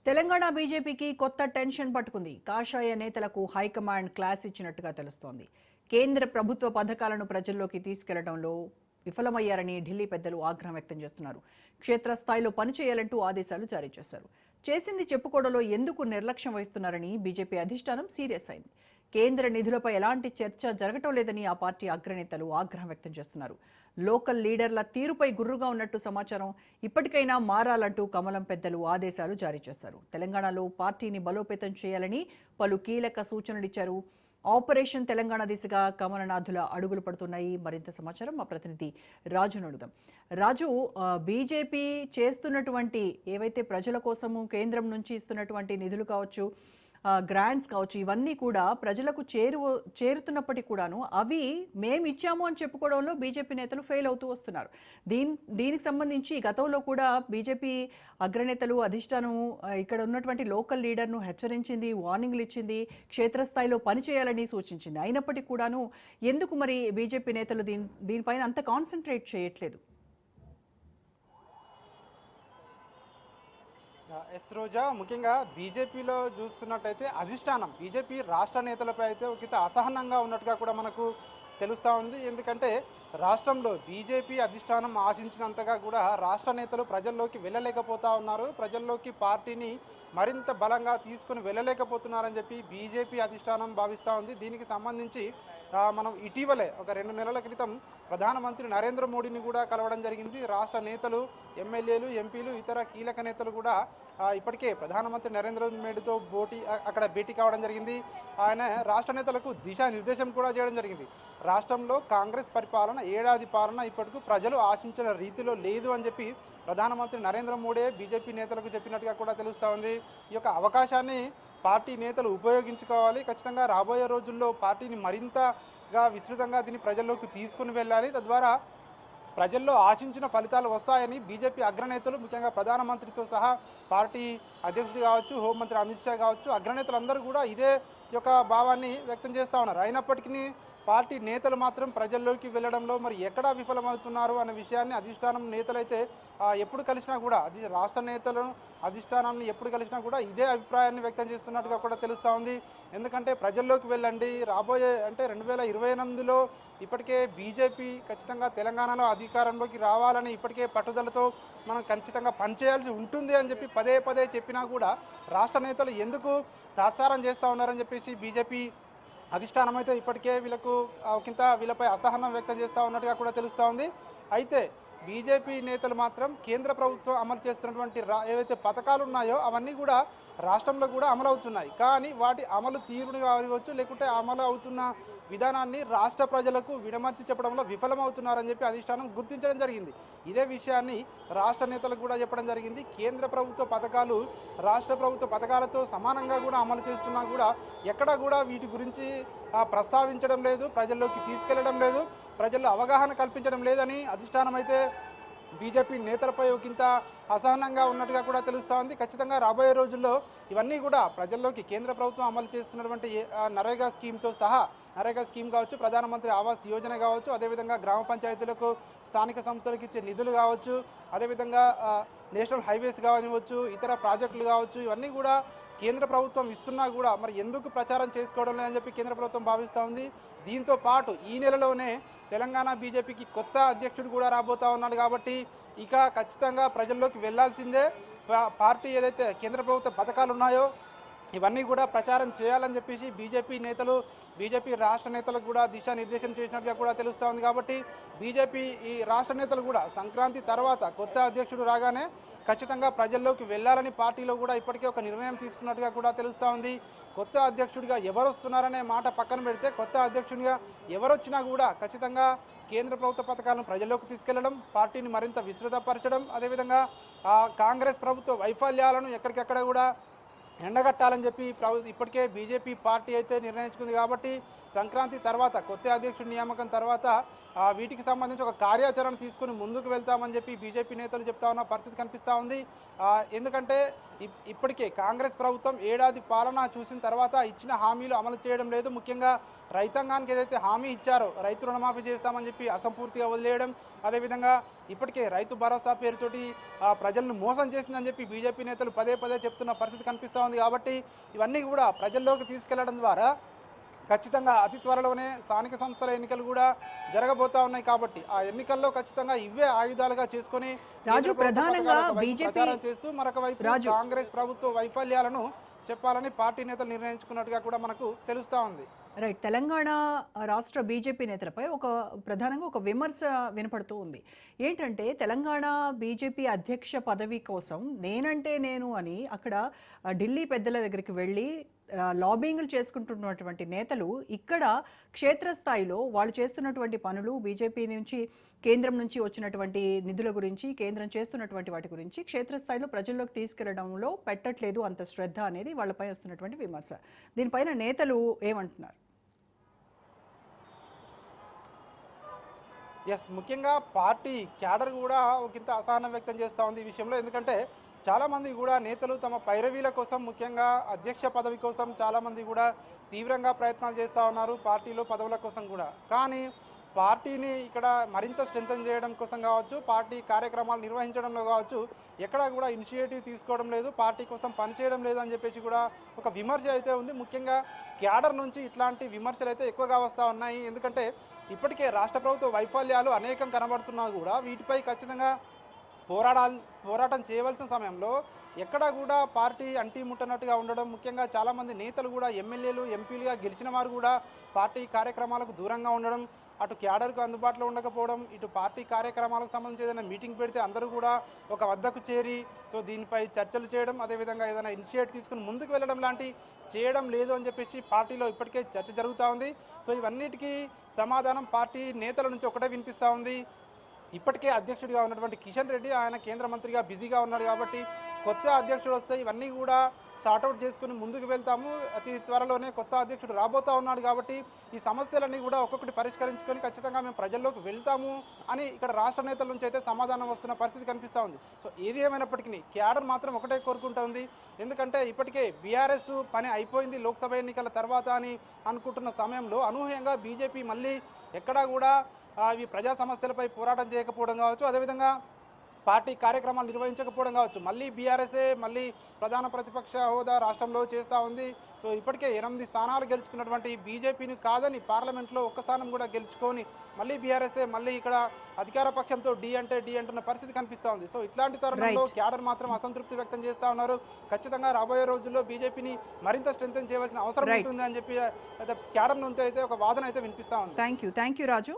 తెలంగాణ బీజేపీకి కొత్త టెన్షన్ పట్టుకుంది. కాషాయ నేతలకు హైకమాండ్ క్లాస్ ఇచ్చినట్టుగా తెలుస్తోంది. కేంద్ర ప్రభుత్వ పథకాలను ప్రజల్లోకి తీసుకెళ్లడంలో విఫలమయ్యారని ఢిల్లీ పెద్దలు ఆగ్రహం వ్యక్తం చేస్తున్నారు. క్షేత్రస్థాయిలో పనిచేయాలంటూ ఆదేశాలు జారీ చేశారు. చేసింది చెప్పుకోవడంలో ఎందుకు నిర్లక్ష్యం వహిస్తున్నారని బీజేపీ అధిష్టానం సీరియస్ అయింది. కేంద్ర నిధులపై ఎలాంటి చర్చ జరగటం లేదని ఆ పార్టీ అగ్రనేతలు ఆగ్రహం వ్యక్తం చేస్తున్నారు. లోకల్ లీడర్ల తీరుపై గుర్రుగా ఉన్నట్టు సమాచారం. ఇప్పటికైనా మారాలంటూ కమలం పెద్దలు ఆదేశాలు జారీ చేశారు. తెలంగాణలో పార్టీని బలోపేతం చేయాలని పలు కీలక సూచనలిచ్చారు. ఆపరేషన్ తెలంగాణ దిశగా కమలనాథుల అడుగులు పడుతున్నాయి. మరింత సమాచారం మా ప్రతినిధి రాజును అడుగుదాం. రాజు, బీజేపీ చేస్తున్నటువంటి ఏవైతే ప్రజల కోసము కేంద్రం నుంచి ఇస్తున్నటువంటి నిధులు కావచ్చు, గ్రాంట్స్ కావచ్చు, ఇవన్నీ కూడా ప్రజలకు చేరుతున్నప్పటికీ కూడాను అవి మేము ఇచ్చాము అని చెప్పుకోవడంలో బీజేపీ నేతలు ఫెయిల్ అవుతూ వస్తున్నారు. దీనికి సంబంధించి గతంలో కూడా బీజేపీ అగ్రనేతలు అధిష్టానం ఇక్కడ ఉన్నటువంటి లోకల్ లీడర్ను హెచ్చరించింది, వార్నింగ్లు ఇచ్చింది, క్షేత్రస్థాయిలో పనిచేయాలని సూచించింది. అయినప్పటికీ కూడాను ఎందుకు మరి బీజేపీ నేతలు దీనిపైన అంత కాన్సన్ట్రేట్ చేయట్లేదు? ఎస్ రోజా, ముఖ్యంగా బీజేపీలో చూసుకున్నట్టయితే అధిష్టానం బీజేపీ రాష్ట్ర నేతలపై అయితే ఒక అసహనంగా ఉన్నట్టుగా కూడా మనకు తెలుస్తూ ఉంది. ఎందుకంటే రాష్ట్రంలో బీజేపీ అధిష్టానం ఆశించినంతగా కూడా రాష్ట్ర నేతలు ప్రజల్లోకి వెళ్ళలేకపోతా ఉన్నారు. ప్రజల్లోకి పార్టీని మరింత బలంగా తీసుకుని వెళ్ళలేకపోతున్నారని చెప్పి బీజేపీ అధిష్టానం భావిస్తూ ఉంది. దీనికి సంబంధించి మనం ఇటీవలే ఒక 2 నెలల క్రితం ప్రధానమంత్రి నరేంద్ర మోడీని కూడా కలవడం జరిగింది. రాష్ట్ర నేతలు, ఎమ్మెల్యేలు, ఎంపీలు, ఇతర కీలక నేతలు కూడా ఇప్పటికే ప్రధానమంత్రి నరేంద్ర మోడీతో అక్కడ భేటీ కావడం జరిగింది. ఆయన రాష్ట్ర నేతలకు దిశానిర్దేశం కూడా చేయడం జరిగింది. రాష్ట్రంలో కాంగ్రెస్ పరిపాలన, ఏడాది పాలన ఇప్పటికీ ప్రజలు ఆశించిన రీతిలో లేదు అని చెప్పి ప్రధానమంత్రి నరేంద్ర మోడీ బీజేపీ నేతలకు చెప్పినట్టుగా కూడా తెలుస్తూ ఉంది. ఈ యొక్క అవకాశాన్ని పార్టీ నేతలు ఉపయోగించుకోవాలి. ఖచ్చితంగా రాబోయే రోజుల్లో పార్టీని మరింతగా విస్తృతంగా దీన్ని ప్రజల్లోకి తీసుకుని వెళ్ళాలి. తద్వారా ప్రజల్లో ఆశించిన ఫలితాలు వస్తాయని బీజేపీ అగ్రనేతలు, ముఖ్యంగా ప్రధానమంత్రితో సహా పార్టీ అధ్యక్షుడు కావచ్చు, హోంమంత్రి అమిత్ షా కావచ్చు, అగ్రనేతలందరూ కూడా ఇదే యొక్క భావాన్ని వ్యక్తం చేస్తూ ఉన్నారు. అయినప్పటికీ పార్టీ నేతలు మాత్రం ప్రజల్లోకి వెళ్ళడంలో మరి ఎక్కడా విఫలమవుతున్నారు అనే విషయాన్ని అధిష్టానం నేతలైతే ఎప్పుడు కలిసినా కూడా రాష్ట్ర నేతలు అధిష్టానాన్ని ఎప్పుడు కలిసినా కూడా ఇదే అభిప్రాయాన్ని వ్యక్తం చేస్తున్నట్టుగా కూడా తెలుస్తూ ఉంది. ఎందుకంటే ప్రజల్లోకి వెళ్ళండి, రాబోయే అంటే 2028లో ఇప్పటికే బీజేపీ ఖచ్చితంగా తెలంగాణలో అధికారంలోకి రావాలని ఇప్పటికే పట్టుదలతో మనం ఖచ్చితంగా పనిచేయాల్సి ఉంటుంది అని చెప్పి పదే పదే చెప్పినా కూడా రాష్ట్ర నేతలు ఎందుకు తాత్సారం చేస్తూ ఉన్నారని చెప్పేసి బీజేపీ అధిష్టానం అయితే ఇప్పటికే వీళ్ళపై అసహనం వ్యక్తం చేస్తూ ఉన్నట్టుగా కూడా తెలుస్తూ ఉంది. అయితే బీజేపీ నేతలు మాత్రం కేంద్ర ప్రభుత్వం అమలు చేస్తున్నటువంటి ఏవైతే పథకాలు ఉన్నాయో అవన్నీ కూడా రాష్ట్రంలో కూడా అమలు అవుతున్నాయి. కానీ వాటి అమలు తీరును కావచ్చు, లేకుంటే అమలు అవుతున్న విధానాన్ని రాష్ట్ర ప్రజలకు విడమర్చి చెప్పడంలో విఫలమవుతున్నారని చెప్పి అధిష్టానం గుర్తించడం జరిగింది. ఇదే విషయాన్ని రాష్ట్ర నేతలకు కూడా చెప్పడం జరిగింది. కేంద్ర ప్రభుత్వ పథకాలు రాష్ట్ర ప్రభుత్వ పథకాలతో సమానంగా కూడా అమలు చేస్తున్నా కూడా ఎక్కడా కూడా వీటి గురించి ప్రస్తావించడం లేదు, ప్రజల్లోకి తీసుకెళ్లడం లేదు, ప్రజల్లో అవగాహన కల్పించడం లేదని అధిష్టానం అయితే బీజేపీ నేతలపై ఒకంత అసహనంగా ఉన్నట్టుగా కూడా తెలుస్తూ ఉంది. ఖచ్చితంగా రాబోయే రోజుల్లో ఇవన్నీ కూడా ప్రజల్లోకి కేంద్ర ప్రభుత్వం అమలు చేస్తున్నటువంటి నరేగా స్కీమ్తో సహా, నరేగా స్కీమ్ కావచ్చు, ప్రధానమంత్రి ఆవాస్ యోజన కావచ్చు, అదేవిధంగా గ్రామ పంచాయతీలకు స్థానిక సంస్థలకు ఇచ్చే నిధులు కావచ్చు, అదేవిధంగా నేషనల్ హైవేస్ కానివచ్చు, ఇతర ప్రాజెక్టులు కావచ్చు, ఇవన్నీ కూడా కేంద్ర ప్రభుత్వం ఇస్తున్నా కూడా మరి ఎందుకు ప్రచారం చేసుకోవడం లేదని చెప్పి కేంద్ర ప్రభుత్వం భావిస్తూ ఉంది. దీంతో పాటు ఈ నెలలోనే తెలంగాణ బీజేపీకి కొత్త అధ్యక్షుడు కూడా రాబోతా ఉన్నాడు. కాబట్టి ఇక ఖచ్చితంగా ప్రజల్లోకి వెళ్లాల్సిందే. పార్టీ ఏదైతే కేంద్ర ప్రభుత్వ పథకాలు ఉన్నాయో ఇవన్నీ కూడా ప్రచారం చేయాలని చెప్పేసి బీజేపీ రాష్ట్ర నేతలకు కూడా దిశానిర్దేశం చేసినట్టుగా కూడా తెలుస్తూ ఉంది. కాబట్టి బీజేపీ ఈ రాష్ట్ర నేతలు కూడా సంక్రాంతి తర్వాత కొత్త అధ్యక్షుడు రాగానే ఖచ్చితంగా ప్రజల్లోకి వెళ్ళాలని పార్టీలో కూడా ఇప్పటికే ఒక నిర్ణయం తీసుకున్నట్టుగా కూడా తెలుస్తూ ఉంది. కొత్త అధ్యక్షుడిగా ఎవరు వస్తున్నారనే మాట పక్కన పెడితే కొత్త అధ్యక్షుడిగా ఎవరొచ్చినా కూడా ఖచ్చితంగా కేంద్ర ప్రభుత్వ పథకాలను ప్రజల్లోకి తీసుకెళ్లడం, పార్టీని మరింత విస్తృతపరచడం, అదేవిధంగా కాంగ్రెస్ ప్రభుత్వ వైఫల్యాలను ఎక్కడికెక్కడ కూడా ఎండగట్టాలని చెప్పి ఇప్పటికే బీజేపీ పార్టీ అయితే నిర్ణయించుకుంది కాబట్టి సంక్రాంతి తర్వాత కొత్త అధ్యక్షుడి నియామకం తర్వాత వీటికి సంబంధించి ఒక కార్యాచరణ తీసుకుని ముందుకు వెళ్తామని చెప్పి బీజేపీ నేతలు చెప్తా ఉన్న పరిస్థితి కనిపిస్తూ ఉంది. ఎందుకంటే ఇప్పటికే కాంగ్రెస్ ప్రభుత్వం ఏడాది పాలన చూసిన తర్వాత ఇచ్చిన హామీలు అమలు చేయడం లేదు. ముఖ్యంగా రైతాంగానికి ఏదైతే హామీ ఇచ్చారో రైతు రుణమాఫీ చేస్తామని చెప్పి అసంపూర్తిగా వదిలేయడం, అదేవిధంగా ఇప్పటికే రైతు భరోసా పేరుతోటి ప్రజలను మోసం చేసిందని చెప్పి బీజేపీ నేతలు పదే పదే చెప్తున్న పరిస్థితి కనిపిస్తూ ఉంది. కాబట్టి ఇవన్నీ కూడా ప్రజల్లోకి తీసుకెళ్లడం ద్వారా ఖచ్చితంగా అతి త్వరలోనే స్థానిక సంస్థల ఎన్నికలు కూడా జరగబోతా ఉన్నాయి. కాబట్టి ఆ ఎన్నికల్లో ఖచ్చితంగా ఇవే ఆయుధాలుగా చేసుకుని రాజు ప్రధానంగా బీజేపీ చేస్తూ మరొక వైపు కాంగ్రెస్ ప్రభుత్వ వైఫల్యాలను చెప్పాలని పార్టీ నేతలు నిర్ణయించుకున్నట్టుగా కూడా మనకు తెలుస్తా ఉంది. రైట్. తెలంగాణ రాష్ట్ర బీజేపీ నేతలపై ప్రధానంగా ఒక విమర్శ వినపడుతూ ఉంది. ఏంటంటే తెలంగాణ బీజేపీ అధ్యక్ష పదవి కోసం నేనంటే నేను అని అక్కడ ఢిల్లీ పెద్దల దగ్గరికి వెళ్ళి లాబింగ్లు చేసుకుంటున్నటువంటి నేతలు ఇక్కడ క్షేత్రస్థాయిలో వాళ్ళు చేస్తున్నటువంటి పనులు, బీజేపీ నుంచి కేంద్రం నుంచి వచ్చినటువంటి నిధుల గురించి, కేంద్రం చేస్తున్నటువంటి వాటి గురించి క్షేత్రస్థాయిలో ప్రజల్లోకి తీసుకెళ్లడంలో పెట్టట్లేదు అంత శ్రద్ధ అనేది వాళ్ళపై వస్తున్నటువంటి విమర్శ. దీనిపైన నేతలు ఏమంటున్నారు? ముఖ్యంగా పార్టీ క్యాడర్ కూడా ఒకంత అసహనం వ్యక్తం చేస్తూ ఉంది ఈ విషయంలో. ఎందుకంటే చాలామంది కూడా నేతలు తమ పైరవీల కోసం, ముఖ్యంగా అధ్యక్ష పదవి కోసం చాలామంది కూడా తీవ్రంగా ప్రయత్నాలు చేస్తూ ఉన్నారు, పార్టీలో పదవుల కోసం కూడా. కానీ పార్టీని ఇక్కడ మరింత స్ట్రెంథన్ చేయడం కోసం కావచ్చు, పార్టీ కార్యక్రమాలు నిర్వహించడంలో కావచ్చు, ఎక్కడా కూడా ఇనిషియేటివ్ తీసుకోవడం లేదు, పార్టీ కోసం పనిచేయడం లేదు అని చెప్పేసి కూడా ఒక విమర్శ అయితే ఉంది. ముఖ్యంగా క్యాడర్ నుంచి ఇట్లాంటి విమర్శలు అయితే ఎక్కువగా వస్తూ ఉన్నాయి. ఎందుకంటే ఇప్పటికే రాష్ట్ర ప్రభుత్వ వైఫల్యాలు అనేకం కనబడుతున్నా కూడా వీటిపై ఖచ్చితంగా పోరాటం చేయవలసిన సమయంలో ఎక్కడా కూడా పార్టీ అంటీ ముట్టనట్టుగా ఉండడం, ముఖ్యంగా చాలామంది నేతలు కూడా ఎమ్మెల్యేలు, ఎంపీలుగా గెలిచిన వారు కూడా పార్టీ కార్యక్రమాలకు దూరంగా ఉండడం, అటు క్యాడర్కు అందుబాటులో ఉండకపోవడం, ఇటు పార్టీ కార్యక్రమాలకు సంబంధించి ఏదైనా మీటింగ్ పెడితే అందరూ కూడా ఒక వద్దకు చేరి దీనిపై చర్చలు చేయడం, అదేవిధంగా ఏదైనా ఇనిషియేట్ తీసుకుని ముందుకు వెళ్ళడం లాంటి చేయడం లేదు అని చెప్పేసి పార్టీలో ఇప్పటికే చర్చ జరుగుతూ ఉంది. ఇవన్నిటికీ సమాధానం పార్టీ నేతల నుంచి ఒకటే వినిపిస్తూ ఉంది. ఇప్పటికే అధ్యక్షుడిగా ఉన్నటువంటి కిషన్ రెడ్డి ఆయన కేంద్ర మంత్రిగా బిజీగా ఉన్నాడు కాబట్టి కొత్త అధ్యక్షుడు వస్తే ఇవన్నీ కూడా సార్ట్అవుట్ చేసుకుని ముందుకు వెళ్తాము, అతి త్వరలోనే కొత్త అధ్యక్షుడు రాబోతా ఉన్నాడు కాబట్టి ఈ సమస్యలన్నీ కూడా ఒక్కొక్కటి పరిష్కరించుకొని ఖచ్చితంగా మేము ప్రజల్లోకి వెళ్తాము అని ఇక్కడ రాష్ట్ర నేతల నుంచి అయితే సమాధానం వస్తున్న పరిస్థితి కనిపిస్తూ ఉంది. ఏది ఏమైనప్పటికీ క్యాడర్ మాత్రం ఒకటే కోరుకుంటుంది. ఎందుకంటే ఇప్పటికే బీఆర్ఎస్ పని అయిపోయింది లోక్సభ ఎన్నికల తర్వాత అని అనుకుంటున్న సమయంలో అనూహ్యంగా బీజేపీ మళ్ళీ ఎక్కడా కూడా ఇవి ప్రజా సమస్యలపై పోరాటం చేయకపోవడం కావచ్చు, అదేవిధంగా పార్టీ కార్యక్రమాలు నిర్వహించకపోవడం కావచ్చు, మళ్ళీ బీఆర్ఎస్ఏ మళ్ళీ ప్రధాన ప్రతిపక్ష హోదా రాష్ట్రంలో చేస్తూ ఉంది. ఇప్పటికే 8 స్థానాలు గెలుచుకున్నటువంటి బీజేపీని కాదని పార్లమెంట్లో ఒక్క స్థానం కూడా గెలుచుకొని మళ్ళీ బీఆర్ఎస్ఏ మళ్ళీ ఇక్కడ అధికార పక్షంతో డి అంటున్న పరిస్థితి కనిపిస్తూ ఉంది. ఇట్లాంటి తరుణంలో క్యాడర్ మాత్రం అసంతృప్తి వ్యక్తం చేస్తూ ఉన్నారు. ఖచ్చితంగా రాబోయే రోజుల్లో బీజేపీని మరింత స్ట్రెంథెన్ చేయవలసిన అవసరం ఉంటుంది అని చెప్పి క్యాడర్ నుంచి అయితే ఒక వాదన అయితే వినిపిస్తూ ఉంది. Thank you Raju.